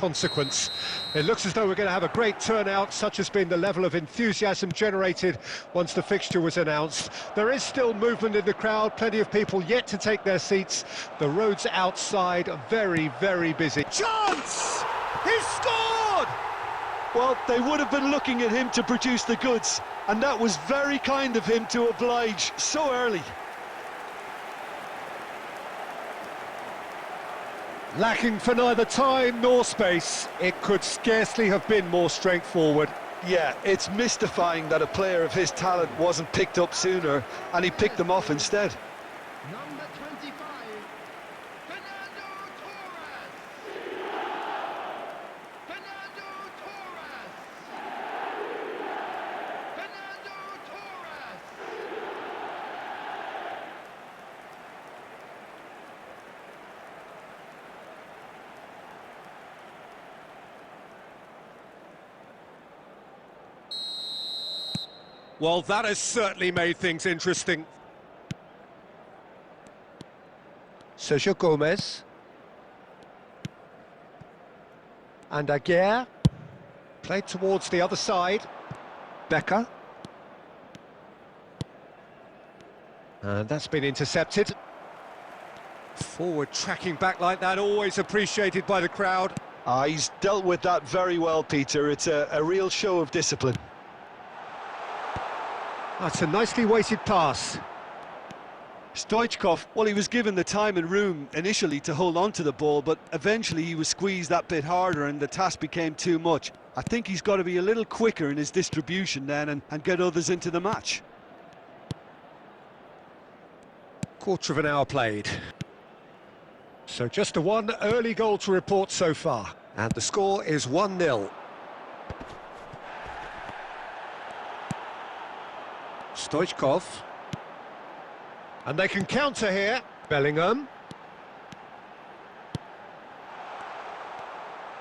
consequence. It looks as though we're going to have a great turnout, such has been the level of enthusiasm generated once the fixture was announced. There is still movement in the crowd, plenty of people yet to take their seats. The roads outside are very, very busy. Chance! He's scored! Well, they would have been looking at him to produce the goods, and that was very kind of him to oblige so early. Lacking for neither time nor space, it could scarcely have been more straightforward. Yeah, it's mystifying that a player of his talent wasn't picked up sooner, and he picked them off instead. Number 25, Fernando Torres. Fernando Torres. Fernando Torres. Well, that has certainly made things interesting. Sergio Gomez. And Aguirre. Played towards the other side. Becker. And that's been intercepted. Forward tracking back like that, always appreciated by the crowd. He's dealt with that very well, Peter. It's a real show of discipline. That's a nicely weighted pass. Stoichkov, well, he was given the time and room initially to hold on to the ball, but eventually he was squeezed that bit harder and the task became too much. I think he's got to be a little quicker in his distribution then and get others into the match. Quarter of an hour played. So just the one early goal to report so far. And the score is 1-0. Stoichkov. And they can counter here. Bellingham.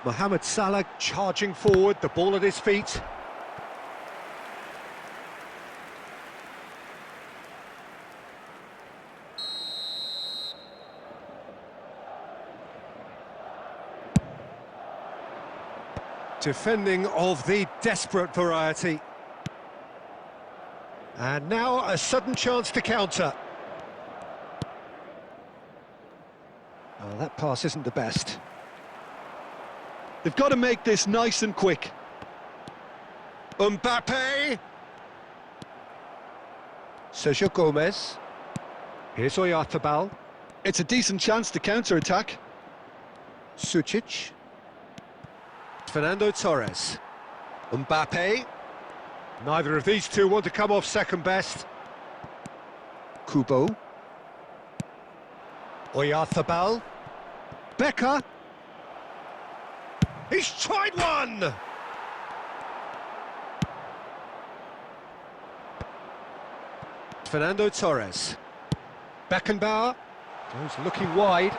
Mohamed Salah charging forward, the ball at his feet. Defending of the desperate variety. And now a sudden chance to counter. Oh, that pass isn't the best. They've got to make this nice and quick. Mbappe. Sergio Gomez. Here's Oyarzabal. It's a decent chance to counter-attack. Sucic. Fernando Torres. Mbappe. Neither of these two want to come off second best. Kubo. Oyarzabal. Becker. He's tried one! Fernando Torres. Beckenbauer. Goes looking wide.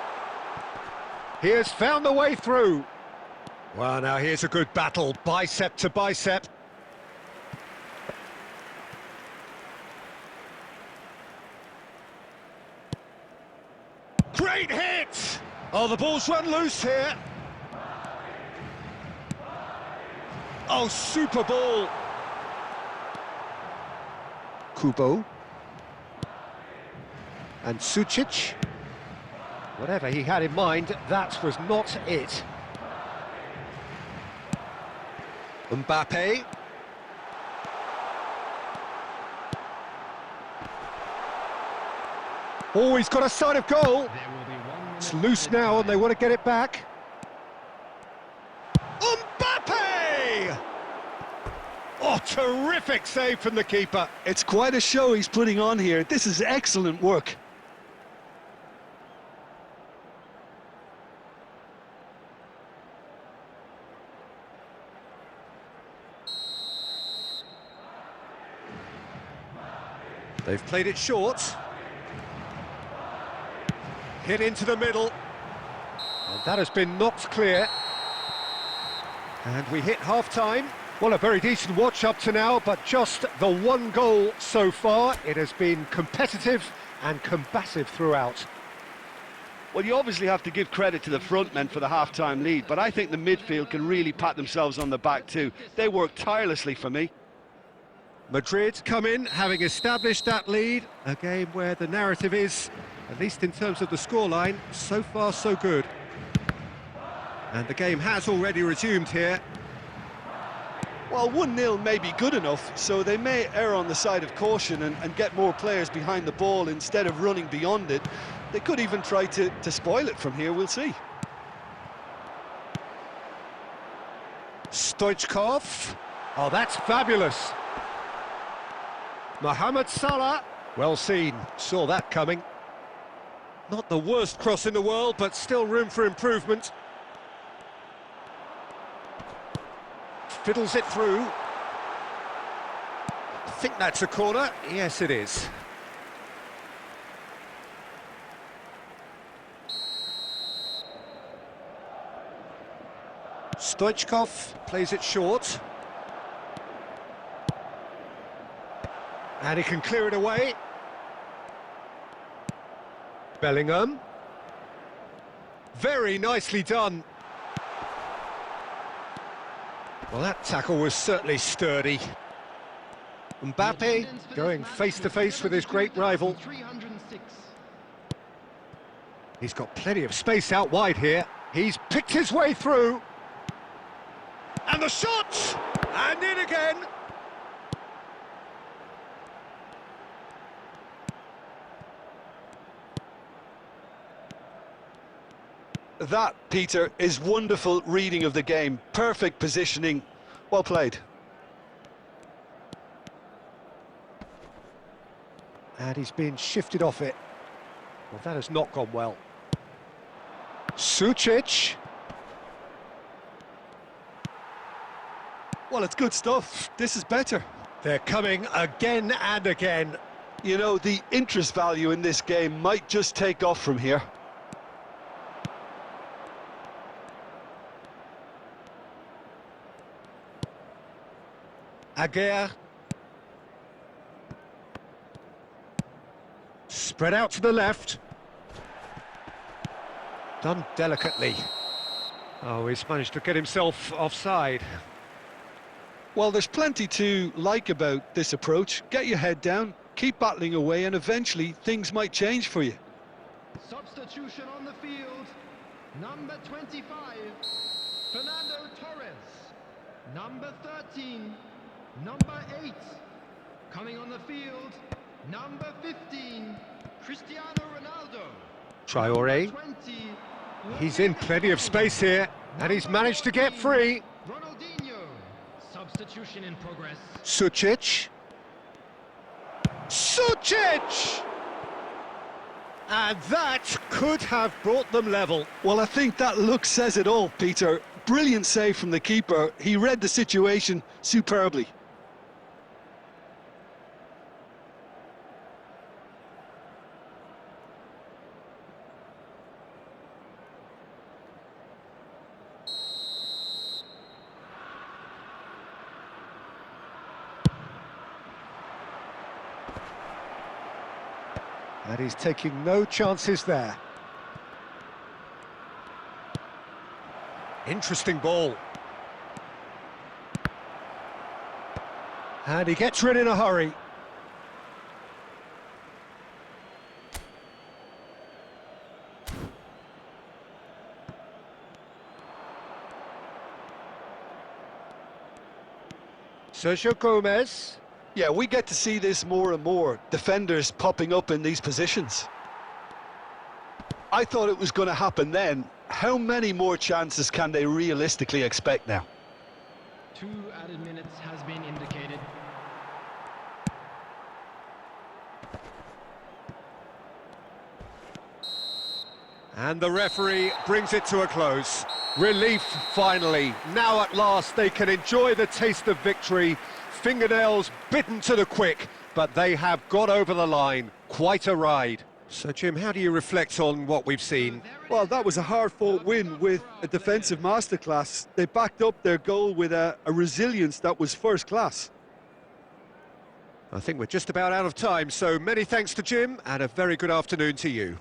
He has found the way through. Well, now here's a good battle, bicep to bicep. Great hit! Oh, the ball's run loose here. Oh, super ball. Kubo. And Sucic. Whatever he had in mind, that was not it. Mbappe. Oh, he's got a sight of goal. It's loose now and they want to get it back. Mbappe! Oh, terrific save from the keeper. It's quite a show he's putting on here. This is excellent work. They've played it short. Hit into the middle. And that has been knocked clear. And we hit half-time. Well, a very decent watch up to now, but just the one goal so far. It has been competitive and combative throughout. Well, you obviously have to give credit to the front men for the half-time lead, but I think the midfield can really pat themselves on the back too. They work tirelessly for me. Madrid come in, having established that lead. A game where the narrative is, at least in terms of the scoreline, so far so good. And the game has already resumed here. Well, 1-0 may be good enough, so they may err on the side of caution and get more players behind the ball instead of running beyond it. They could even try to spoil it from here, we'll see. Stoichkov. Oh, that's fabulous. Mohamed Salah. Well seen, saw that coming. Not the worst cross in the world, but still room for improvement. Fiddles it through. I think that's a corner. Yes, it is. Stoichkov plays it short. And he can clear it away. Bellingham. Very nicely done. Well, that tackle was certainly sturdy. Mbappe going face-to-face with his great rival. He's got plenty of space out wide here. He's picked his way through. And the shot! And in again! That, Peter, is wonderful reading of the game. Perfect positioning. Well played. And he's been shifted off it. Well, that has not gone well. Sucic. Well, it's good stuff. This is better. They're coming again and again. You know, the interest value in this game might just take off from here. Aguirre. Spread out to the left. Done delicately. Oh, he's managed to get himself offside. Well, there's plenty to like about this approach. Get your head down, keep battling away, and eventually things might change for you. Substitution on the field. Number 25, Fernando Torres. Number 13, number 8. Coming on the field, number 15, Cristiano Ronaldo. Traoré. 20, He's in plenty of space here, and he's managed to get free. Ronaldinho. Substitution in progress. Sucic. Sucic! And that could have brought them level. Well, I think that look says it all, Peter. Brilliant save from the keeper. He read the situation superbly. And he's taking no chances there. Interesting ball. And he gets rid in a hurry. Sergio Gomez. Yeah, we get to see this more and more. Defenders popping up in these positions. I thought it was going to happen then. How many more chances can they realistically expect now? 2 added minutes has been indicated. And the referee brings it to a close. Relief, finally. Now at last they can enjoy the taste of victory. Fingernails bitten to the quick, but they have got over the line. Quite a ride. So, Jim, how do you reflect on what we've seen? Well, that was a hard-fought win with a defensive masterclass. They backed up their goal with a resilience that was first class. I think we're just about out of time, so many thanks to Jim, and a very good afternoon to you.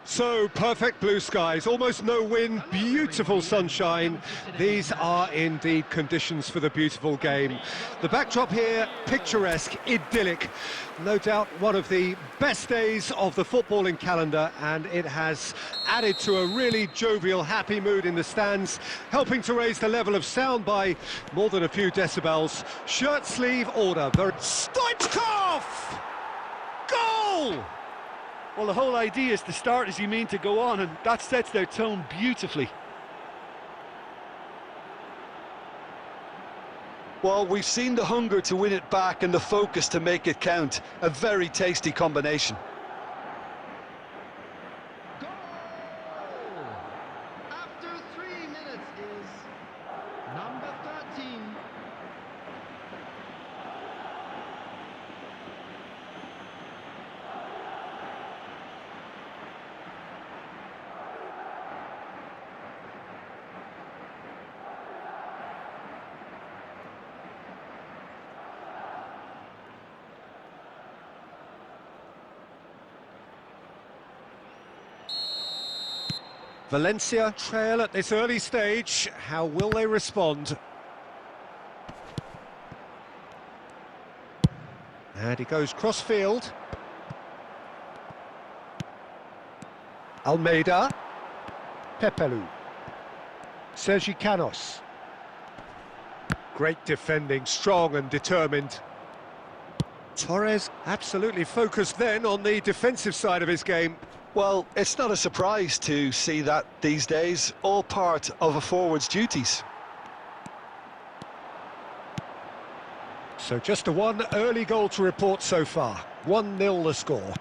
So, perfect blue skies, almost no wind, beautiful sunshine. These are indeed conditions for the beautiful game. The backdrop here, picturesque, idyllic. No doubt one of the best days of the footballing calendar, and it has added to a really jovial, happy mood in the stands, helping to raise the level of sound by more than a few decibels. Shirt sleeve order. Stoichkov! Goal! Well, the whole idea is to start as you mean to go on, and that sets their tone beautifully. Well, we've seen the hunger to win it back and the focus to make it count. A very tasty combination. Goal! After 3 minutes is number 13. Valencia trail at this early stage. How will they respond? And he goes cross-field. Almeida. Pepelu. Sergi Canos. Great defending, strong and determined. Torres absolutely focused then on the defensive side of his game. Well, it's not a surprise to see that these days, all part of a forward's duties. So just a one early goal to report so far. 1-0 the score.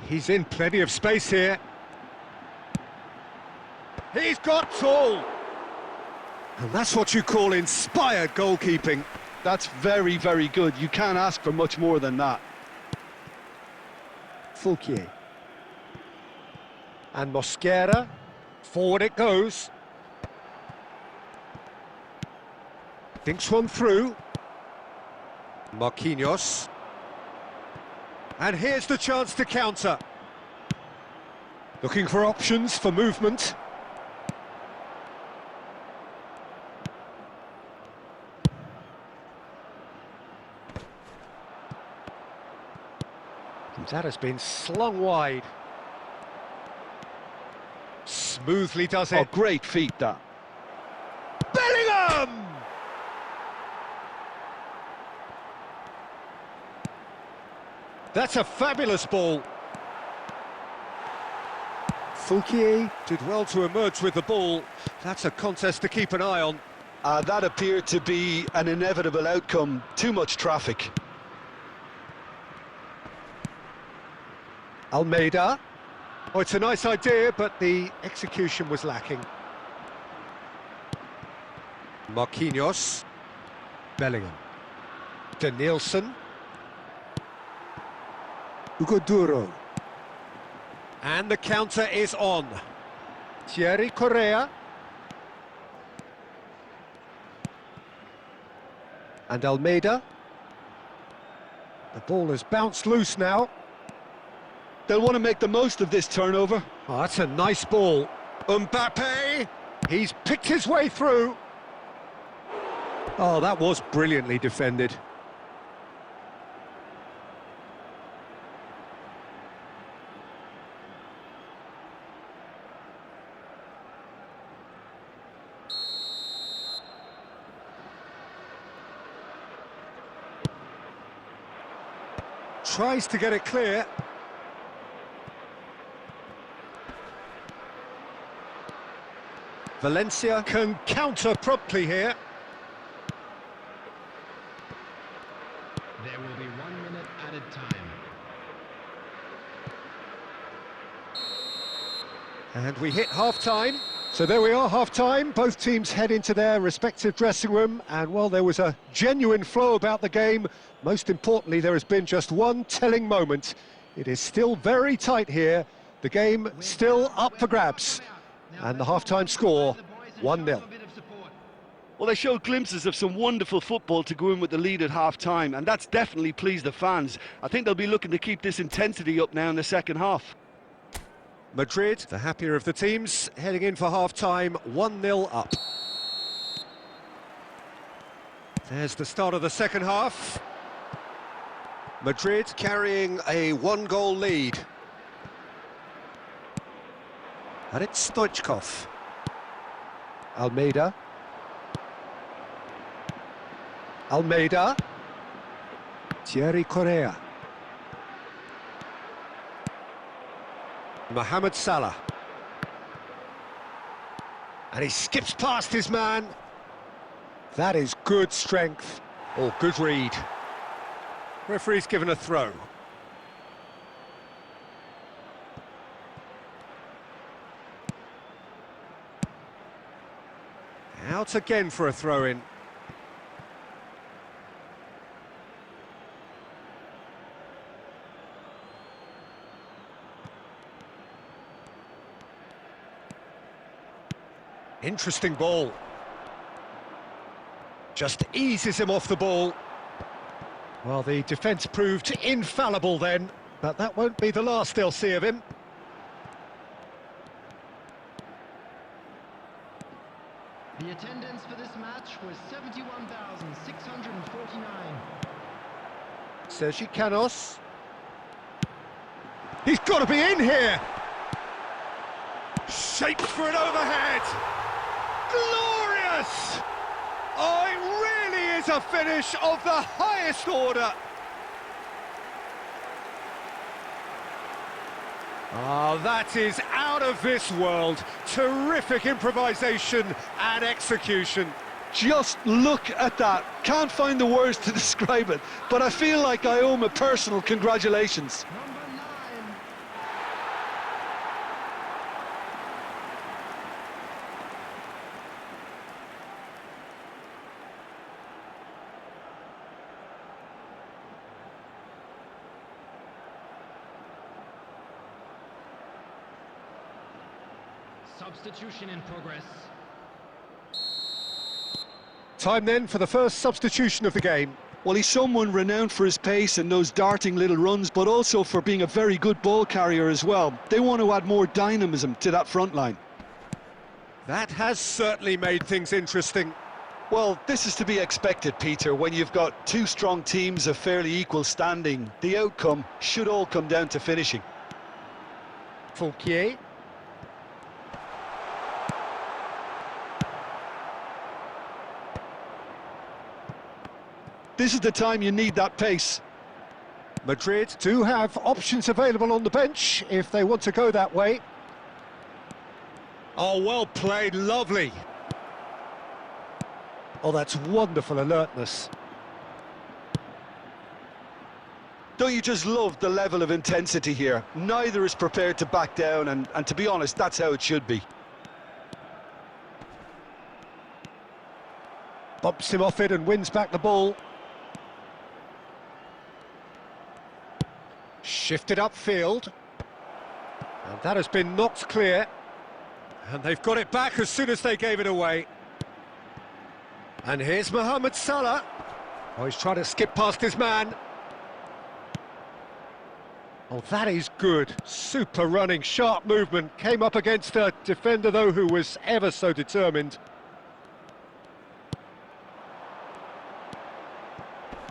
He's in plenty of space here. He's got tall. And that's what you call inspired goalkeeping. That's very, very good. You can't ask for much more than that. Fulquier. And Mosquera. Forward it goes. Thinks one through. Marquinhos. And here's the chance to counter. Looking for options for movement. That has been slung wide. Smoothly does it. Oh, great feat, that. Bellingham! That's a fabulous ball. Fulquier did well to emerge with the ball. That's a contest to keep an eye on. That appeared to be an inevitable outcome. Too much traffic. Almeida. Oh, it's a nice idea, but the execution was lacking. Marquinhos. Bellingham. Danielson. Hugo Duro. And the counter is on. Thierry Correa. And Almeida. The ball has bounced loose now. They'll want to make the most of this turnover. Oh, that's a nice ball. Mbappe! He's picked his way through. Oh, that was brilliantly defended. Tries to get it clear. Valencia can counter promptly here. There will be 1 minute added time. And we hit half-time. So there we are, half-time. Both teams head into their respective dressing room, and while there was a genuine flow about the game, most importantly, there has been just one telling moment. It is still very tight here. The game still up for grabs. And the half-time score, 1-0. Well, they showed glimpses of some wonderful football to go in with the lead at half-time, and that's definitely pleased the fans. I think they'll be looking to keep this intensity up now in the second half. Madrid, the happier of the teams, heading in for half-time, 1-0 up. There's the start of the second half. Madrid carrying a one-goal lead. And it's Stoichkov. Almeida. Thierry Correa. Mohamed Salah. And he skips past his man. That is good strength. Oh, good read. Referee's given a throw. Out again for a throw-in. Interesting ball. Just eases him off the ball. Well, the defence proved infallible then, but that won't be the last they'll see of him. The attendance for this match was 71,649. Sergi Canos. He's got to be in here! Shaped for an overhead! Glorious! Oh, it really is a finish of the highest order! Oh, that is out of this world. Terrific improvisation and execution. Just look at that. Can't find the words to describe it, but I feel like I owe him a personal congratulations. Number 9. Substitution in progress. Time then for the first substitution of the game. Well, he's someone renowned for his pace and those darting little runs, but also for being a very good ball carrier as well. They want to add more dynamism to that front line. That has certainly made things interesting. Well, this is to be expected, Peter. When you've got two strong teams of fairly equal standing, the outcome should all come down to finishing. Fouquier. This is the time you need that pace. Madrid do have options available on the bench if they want to go that way. Oh, well played, lovely. Oh, that's wonderful alertness. Don't you just love the level of intensity here? Neither is prepared to back down, and to be honest, that's how it should be. Bumps him off it and wins back the ball. Shifted upfield. And that has been knocked clear. And they've got it back as soon as they gave it away. And here's Mohamed Salah. Oh, he's trying to skip past his man. Oh, that is good. Super running, sharp movement. Came up against a defender, though, who was ever so determined.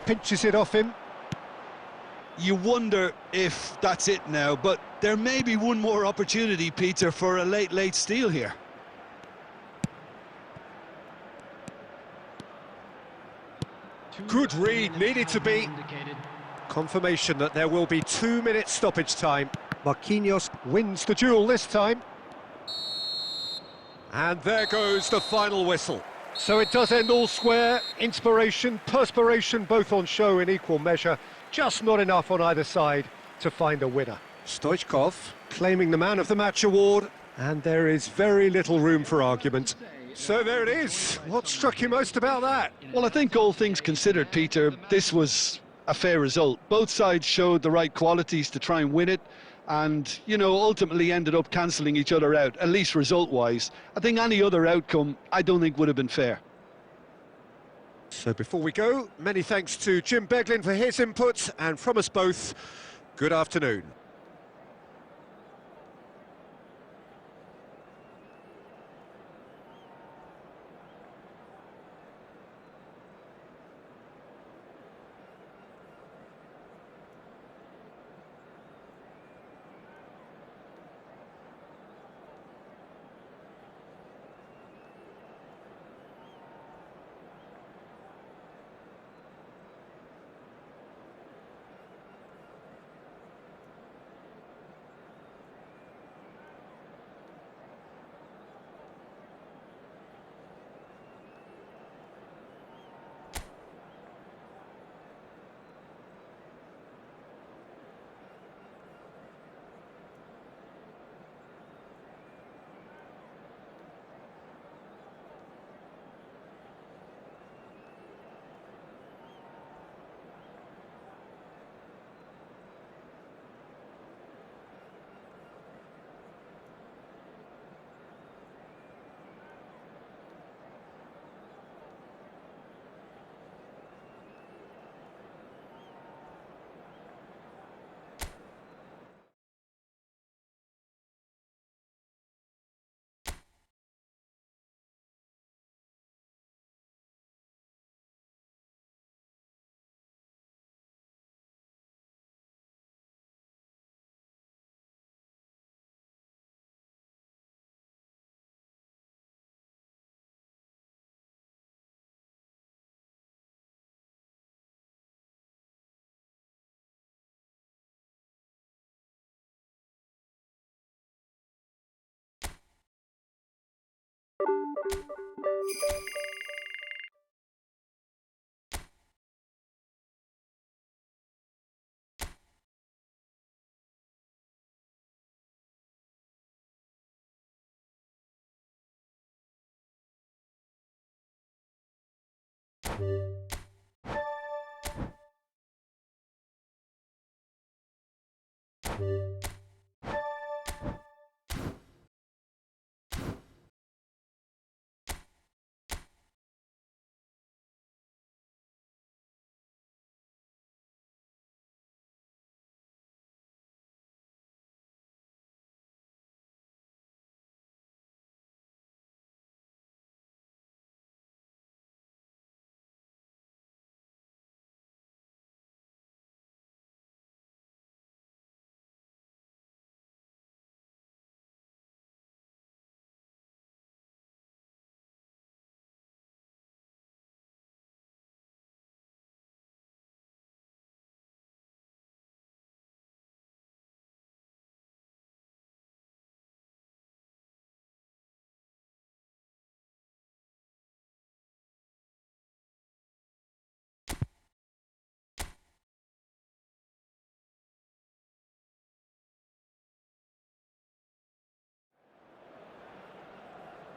Pinches it off him. You wonder if that's it now, but there may be one more opportunity, Peter, for a late steal here. Good read, needed to be. Confirmation that there will be 2 minutes stoppage time. Marquinhos wins the duel this time. And there goes the final whistle. So it does end all square. Inspiration, perspiration, both on show in equal measure. Just not enough on either side to find a winner. Stoichkov claiming the Man of the Match award, And there is very little room for argument. So there it is. What struck you most about that? Well, I think all things considered, Peter, this was a fair result. Both sides showed the right qualities to try and win it, and, you know, ultimately ended up cancelling each other out, at least result-wise. I think any other outcome, I don't think would have been fair. So before we go, many thanks to Jim Beglin for his input, and from us both, good afternoon.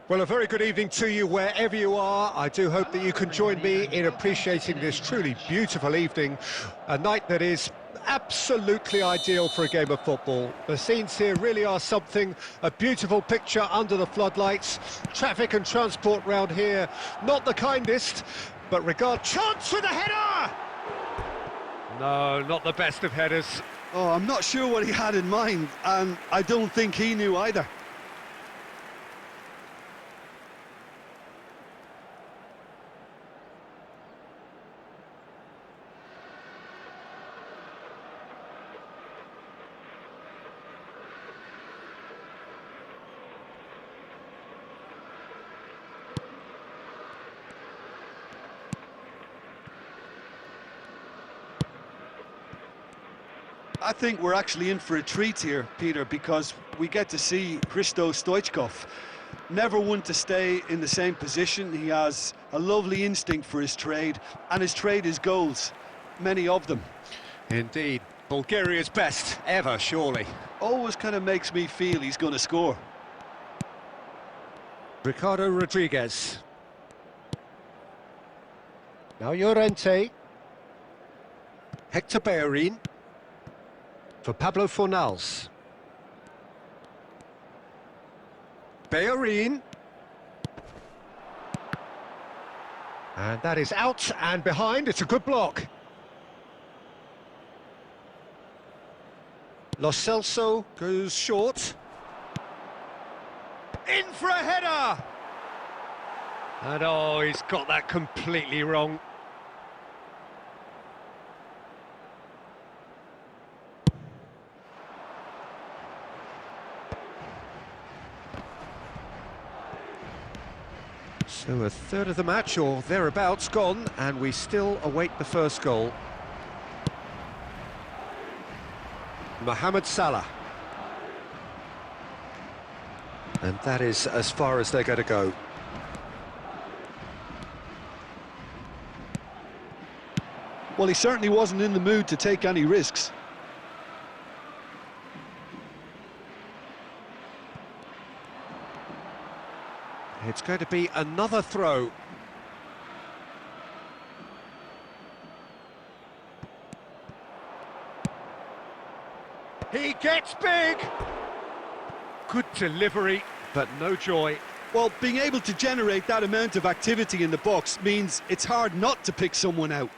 Well, a very good evening to you wherever you are. I do hope that you can join me in appreciating this truly beautiful evening, a night that is absolutely ideal for a game of football. The scenes here really are something, a beautiful picture under the floodlights. Traffic and transport round here, not the kindest, but regard chance with a header! No, not the best of headers. Oh, I'm not sure what he had in mind, and I don't think he knew either. I think we're actually in for a treat here, Peter, because we get to see Hristo Stoichkov. Never one to stay in the same position. He has a lovely instinct for his trade, and his trade is goals, many of them. Indeed, Bulgaria's best ever, surely. Always kind of makes me feel he's going to score. Ricardo Rodriguez. Now Llorente. Hector Bellerin. For Pablo Fornals. Bellerin. And that is out and behind. It's a good block. Lo Celso goes short. In for a header! And oh, he's got that completely wrong. So a third of the match or thereabouts gone, and we still await the first goal. Mohamed Salah. And that is as far as they're going to go. Well, he certainly wasn't in the mood to take any risks. It's going to be another throw. He gets big! Good delivery, but no joy. Well, being able to generate that amount of activity in the box means it's hard not to pick someone out.